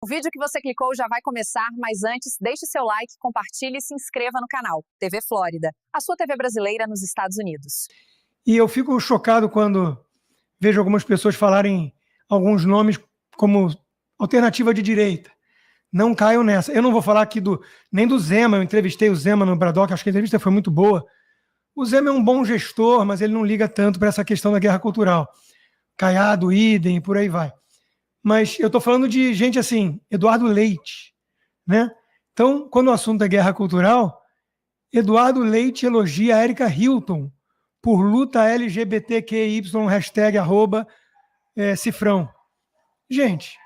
O vídeo que você clicou já vai começar, mas antes, deixe seu like, compartilhe e se inscreva no canal. TV Flórida, a sua TV brasileira nos Estados Unidos. E eu fico chocado quando vejo algumas pessoas falarem alguns nomes como alternativa de direita. Não caiam nessa. Eu não vou falar aqui nem do Zema, eu entrevistei o Zema no Braddock, acho que a entrevista foi muito boa. O Zema é um bom gestor, mas ele não liga tanto para essa questão da guerra cultural. Caiado, idem, e por aí vai. Mas eu estou falando de gente assim, Eduardo Leite, né? Então, quando o assunto é guerra cultural, Eduardo Leite elogia a Erika Hilton por luta LGBTQY, hashtag @cifrão. Gente,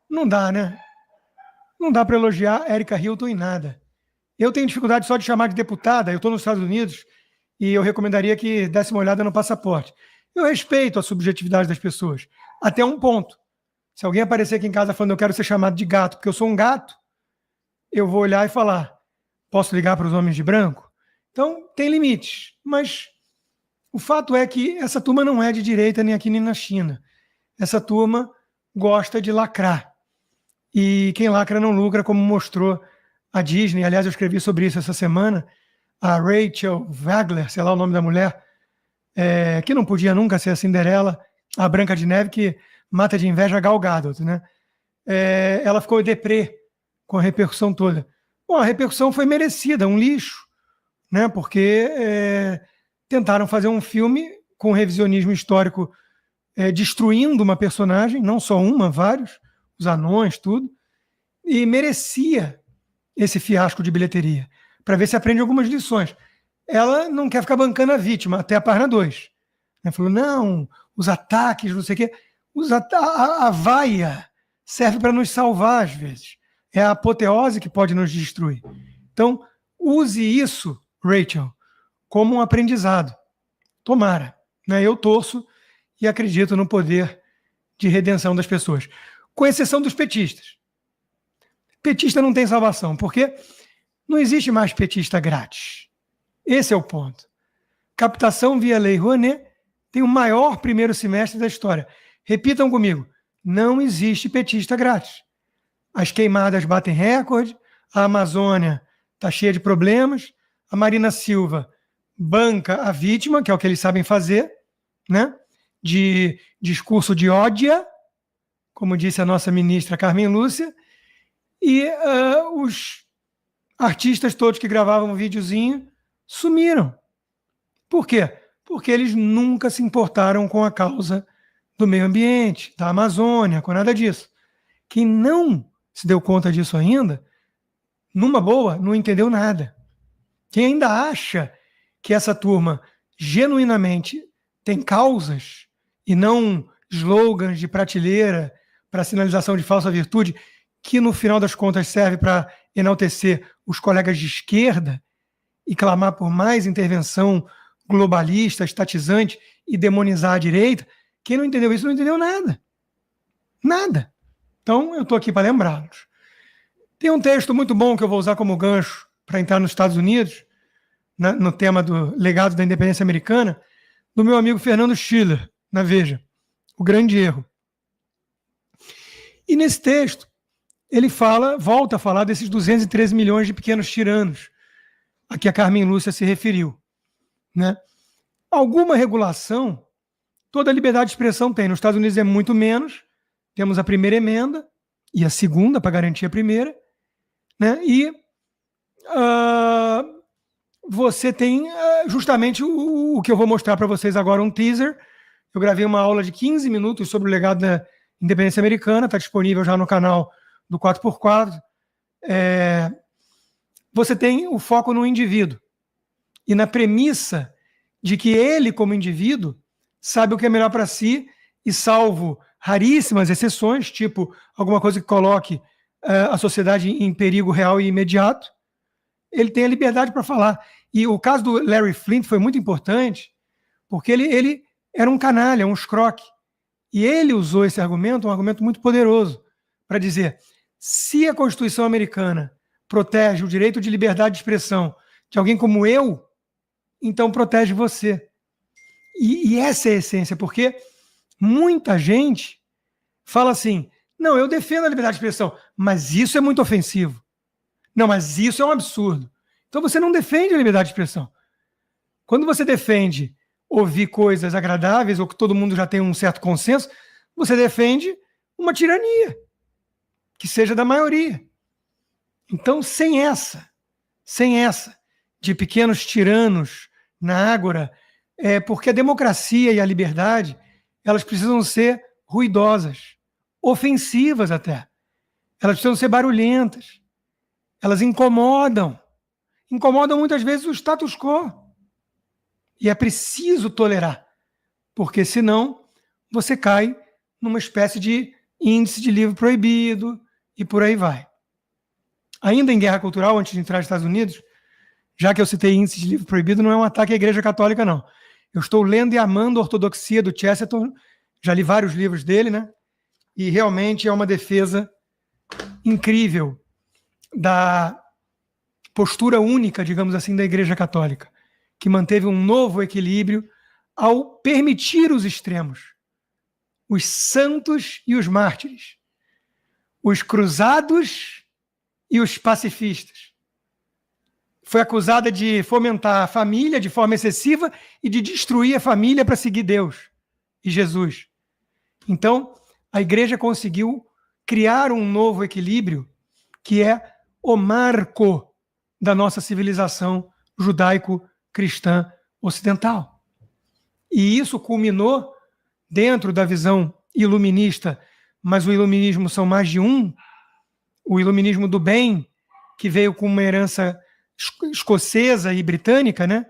não dá, né? Não dá para elogiar Erika Hilton em nada. Eu tenho dificuldade só de chamar de deputada, eu estou nos Estados Unidos e eu recomendaria que desse uma olhada no passaporte. Eu respeito a subjetividade das pessoas, até um ponto. Se alguém aparecer aqui em casa falando eu quero ser chamado de gato porque eu sou um gato, eu vou olhar e falar, posso ligar para os homens de branco? Então, tem limites. Mas o fato é que essa turma não é de direita nem aqui nem na China. Essa turma gosta de lacrar. E quem lacra não lucra, como mostrou a Disney. Aliás, eu escrevi sobre isso essa semana. A Rachel Wagler, sei lá o nome da mulher, que não podia nunca ser a Cinderela, a Branca de Neve, que mata de inveja Gal Gadot, né? Ela ficou deprê com a repercussão toda. Bom, a repercussão foi merecida, um lixo, né? Porque tentaram fazer um filme com revisionismo histórico, destruindo uma personagem, não só uma, vários, os anões, tudo, e merecia esse fiasco de bilheteria, para ver se aprende algumas lições. Ela não quer ficar bancando a vítima, até a página 2. Ela falou, não, os ataques, não sei o quê. A vaia serve para nos salvar, às vezes. É a apoteose que pode nos destruir. Então, use isso, Rachel, como um aprendizado. Tomara. Né? Eu torço e acredito no poder de redenção das pessoas. Com exceção dos petistas. Petista não tem salvação, porque não existe mais petista grátis. Esse é o ponto. Captação via Lei Rouanet tem o maior primeiro semestre da história. Repitam comigo, não existe petista grátis. As queimadas batem recorde, a Amazônia está cheia de problemas, a Marina Silva banca a vítima, que é o que eles sabem fazer, né? De discurso de ódio, como disse a nossa ministra Carmen Lúcia, e os artistas todos que gravavam um videozinho sumiram. Por quê? Porque eles nunca se importaram com a causa do meio ambiente, da Amazônia, com nada disso. Quem não se deu conta disso ainda, numa boa, não entendeu nada. Quem ainda acha que essa turma genuinamente tem causas e não slogans de prateleira para sinalização de falsa virtude, que no final das contas serve para enaltecer os colegas de esquerda e clamar por mais intervenção globalista, estatizante e demonizar a direita, quem não entendeu isso não entendeu nada. Nada. Então, eu estou aqui para lembrá-los. Tem um texto muito bom que eu vou usar como gancho para entrar nos Estados Unidos, no tema do legado da independência americana, do meu amigo Fernando Schiller, na Veja, O Grande Erro. E nesse texto, ele volta a falar desses 213 milhões de pequenos tiranos a que a Carmen Lúcia se referiu. Né? Alguma regulação toda a liberdade de expressão tem. Nos Estados Unidos é muito menos. Temos a primeira emenda e a segunda para garantir a primeira. Né? E você tem justamente o que eu vou mostrar para vocês agora, um teaser. Eu gravei uma aula de 15 minutos sobre o legado da independência americana, está disponível já no canal do 4x4. Você tem o foco no indivíduo e na premissa de que ele, como indivíduo, sabe o que é melhor para si e, salvo raríssimas exceções, tipo alguma coisa que coloque a sociedade em perigo real e imediato, ele tem a liberdade para falar. E o caso do Larry Flynt foi muito importante, porque ele era um canalha, um escroque. E ele usou esse argumento, um argumento muito poderoso, para dizer, se a Constituição americana protege o direito de liberdade de expressão de alguém como eu, então protege você. E essa é a essência, porque muita gente fala assim, Não, eu defendo a liberdade de expressão, mas isso é muito ofensivo. Não, mas isso é um absurdo. Então você não defende a liberdade de expressão. Quando você defende ouvir coisas agradáveis ou que todo mundo já tem um certo consenso, você defende uma tirania que seja da maioria. Então, sem essa de pequenos tiranos na ágora, porque a democracia e a liberdade, elas precisam ser ruidosas, ofensivas até. Elas precisam ser barulhentas. Elas incomodam muitas vezes o status quo. E é preciso tolerar, porque senão você cai numa espécie de índice de livro proibido e por aí vai. Ainda em guerra cultural, antes de entrar nos Estados Unidos, já que eu citei índice de livro proibido, não é um ataque à Igreja Católica, não. Eu estou lendo e amando a ortodoxia do Chesterton, já li vários livros dele, né? E realmente é uma defesa incrível da postura única, digamos assim, da Igreja Católica, que manteve um novo equilíbrio ao permitir os extremos, os santos e os mártires, os cruzados e os pacifistas. Foi acusada de fomentar a família de forma excessiva e de destruir a família para seguir Deus e Jesus. Então, a Igreja conseguiu criar um novo equilíbrio que é o marco da nossa civilização judaico-cristã ocidental. E isso culminou dentro da visão iluminista, mas o iluminismo são mais de um, o iluminismo do bem, que veio com uma herança escocesa e britânica, né?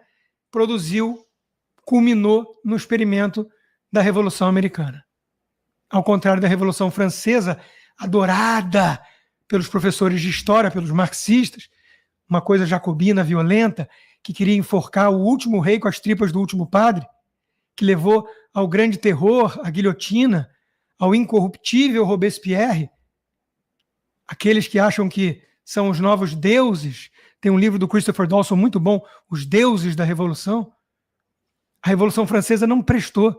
Culminou no experimento da Revolução Americana. Ao contrário da Revolução Francesa, adorada pelos professores de história, pelos marxistas, uma coisa jacobina, violenta, que queria enforcar o último rei com as tripas do último padre, que levou ao grande terror, à guilhotina, ao incorruptível Robespierre. Aqueles que acham que são os novos deuses. Tem um livro do Christopher Dawson muito bom, Os Deuses da Revolução. A Revolução Francesa não prestou.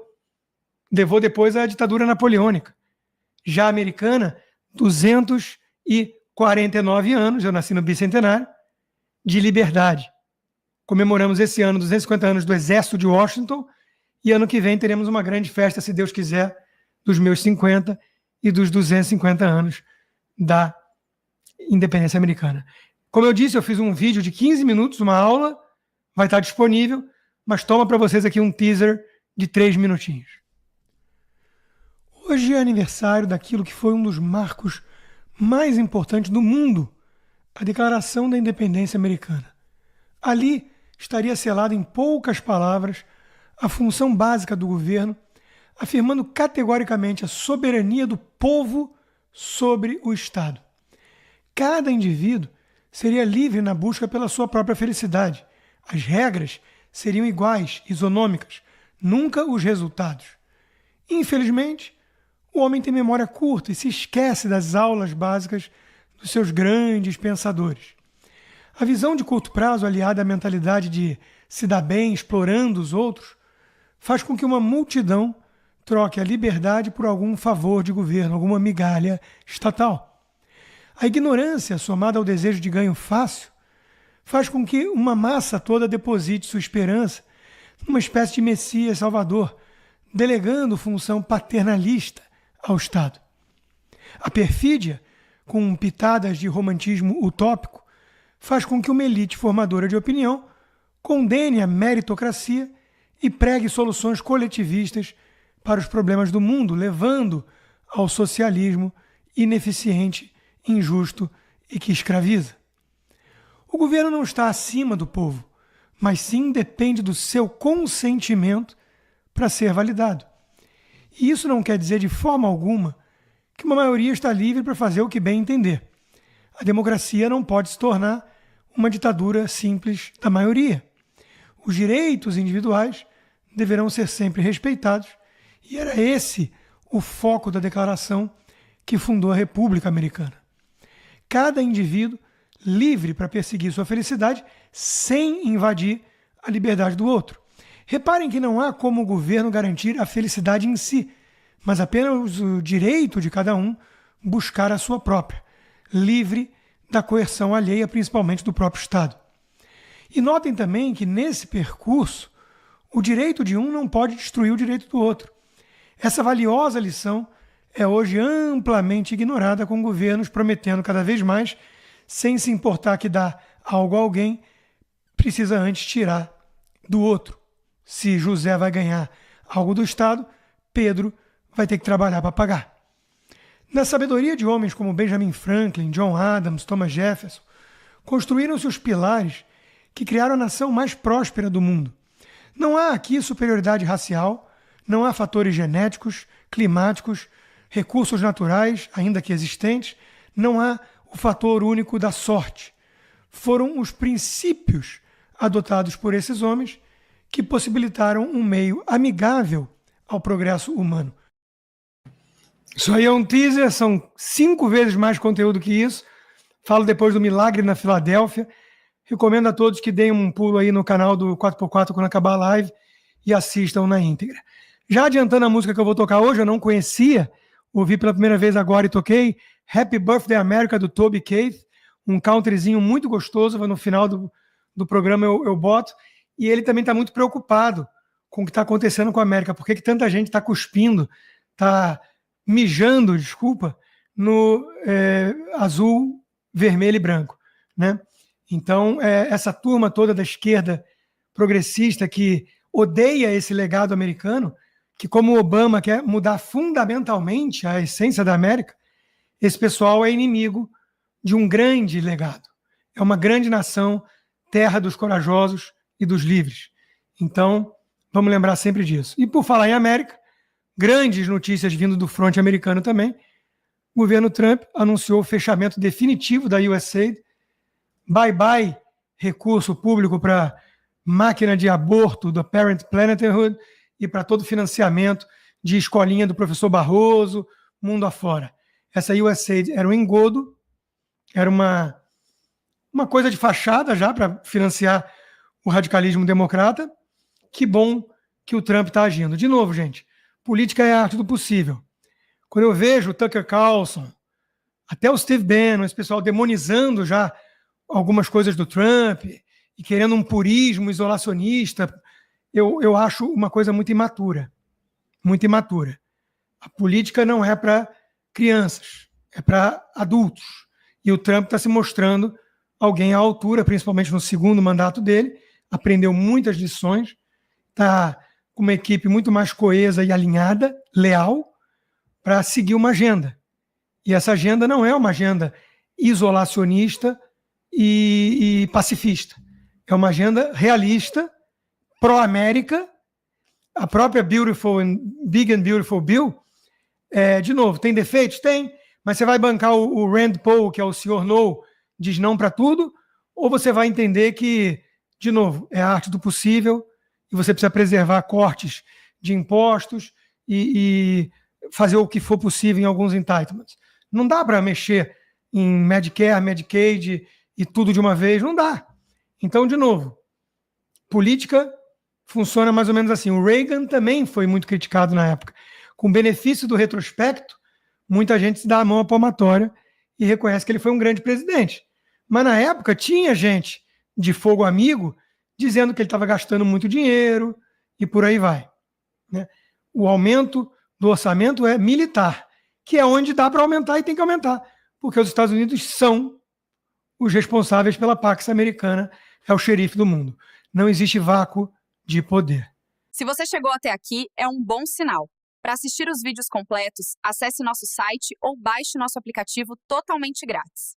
Levou depois à ditadura napoleônica. Já a americana, 249 anos, eu nasci no bicentenário, de liberdade. Comemoramos esse ano 250 anos do Exército de Washington e ano que vem teremos uma grande festa, se Deus quiser, dos meus 50 e dos 250 anos da independência americana. Como eu disse, eu fiz um vídeo de 15 minutos, uma aula, vai estar disponível, mas toma para vocês aqui um teaser de 3 minutinhos. Hoje é aniversário daquilo que foi um dos marcos mais importantes do mundo, a Declaração da Independência Americana. Ali estaria selada em poucas palavras a função básica do governo, afirmando categoricamente a soberania do povo sobre o Estado. Cada indivíduo seria livre na busca pela sua própria felicidade. As regras seriam iguais, isonômicas, nunca os resultados. Infelizmente, o homem tem memória curta e se esquece das aulas básicas dos seus grandes pensadores. A visão de curto prazo, aliada à mentalidade de se dar bem explorando os outros, faz com que uma multidão troque a liberdade por algum favor de governo, alguma migalha estatal. A ignorância, somada ao desejo de ganho fácil, faz com que uma massa toda deposite sua esperança numa espécie de Messias Salvador, delegando função paternalista ao Estado. A perfídia, com pitadas de romantismo utópico, faz com que uma elite formadora de opinião condene a meritocracia e pregue soluções coletivistas para os problemas do mundo, levando ao socialismo ineficiente, injusto e que escraviza. O governo não está acima do povo, mas sim depende do seu consentimento para ser validado. E isso não quer dizer de forma alguma que uma maioria está livre para fazer o que bem entender. A democracia não pode se tornar uma ditadura simples da maioria. Os direitos individuais deverão ser sempre respeitados, e era esse o foco da declaração que fundou a República Americana. Cada indivíduo livre para perseguir sua felicidade sem invadir a liberdade do outro. Reparem que não há como o governo garantir a felicidade em si, mas apenas o direito de cada um buscar a sua própria, livre da coerção alheia, principalmente do próprio Estado. E notem também que nesse percurso, o direito de um não pode destruir o direito do outro. Essa valiosa lição é hoje amplamente ignorada, com governos prometendo cada vez mais, sem se importar que dar algo a alguém, precisa antes tirar do outro. Se José vai ganhar algo do Estado, Pedro vai ter que trabalhar para pagar. Na sabedoria de homens como Benjamin Franklin, John Adams, Thomas Jefferson, construíram-se os pilares que criaram a nação mais próspera do mundo. Não há aqui superioridade racial, não há fatores genéticos, climáticos, recursos naturais, ainda que existentes, não há o fator único da sorte. Foram os princípios adotados por esses homens que possibilitaram um meio amigável ao progresso humano. Isso aí é um teaser, são 5 vezes mais conteúdo que isso. Falo depois do milagre na Filadélfia. Recomendo a todos que deem um pulo aí no canal do 4x4 quando acabar a live e assistam na íntegra. Já adiantando a música que eu vou tocar hoje, eu não conhecia, ouvi pela primeira vez agora e toquei Happy Birthday America, do Toby Keith, um countryzinho muito gostoso, no final do programa eu boto, e ele também está muito preocupado com o que está acontecendo com a América, por que tanta gente está cuspindo, está mijando, desculpa, no azul, vermelho e branco, né? Então, essa turma toda da esquerda progressista que odeia esse legado americano, que como o Obama quer mudar fundamentalmente a essência da América, esse pessoal é inimigo de um grande legado. É uma grande nação, terra dos corajosos e dos livres. Então, vamos lembrar sempre disso. E por falar em América, grandes notícias vindo do fronte americano também. O governo Trump anunciou o fechamento definitivo da USAID. Bye-bye recurso público para máquina de aborto do Parent Parenthood e para todo financiamento de escolinha do professor Barroso, mundo afora. Essa USAID era um engodo, era uma coisa de fachada já para financiar o radicalismo democrata. Que bom que o Trump está agindo. De novo, gente, política é a arte do possível. Quando eu vejo o Tucker Carlson, até o Steve Bannon, esse pessoal demonizando já algumas coisas do Trump e querendo um purismo isolacionista, eu acho uma coisa muito imatura. Muito imatura. A política não é para crianças, é para adultos. E o Trump está se mostrando alguém à altura, principalmente no segundo mandato dele, aprendeu muitas lições, está com uma equipe muito mais coesa e alinhada, leal, para seguir uma agenda. E essa agenda não é uma agenda isolacionista e pacifista. É uma agenda realista, pró-América. A própria Big and Beautiful Bill, de novo, tem defeitos? Tem, mas você vai bancar o Rand Paul, que é o senhor No, diz não para tudo, ou você vai entender que, de novo, é a arte do possível e você precisa preservar cortes de impostos e fazer o que for possível em alguns entitlements. Não dá para mexer em Medicare, Medicaid e tudo de uma vez, não dá. Então, de novo, política funciona mais ou menos assim. O Reagan também foi muito criticado na época. Com benefício do retrospecto, muita gente se dá a mão à palmatória e reconhece que ele foi um grande presidente. Mas na época tinha gente de fogo amigo dizendo que ele estava gastando muito dinheiro e por aí vai, né? O aumento do orçamento é militar, que é onde dá para aumentar e tem que aumentar, porque os Estados Unidos são os responsáveis pela Pax Americana, é o xerife do mundo. Não existe vácuo de poder. Se você chegou até aqui, é um bom sinal. Para assistir os vídeos completos, acesse nosso site ou baixe nosso aplicativo totalmente grátis.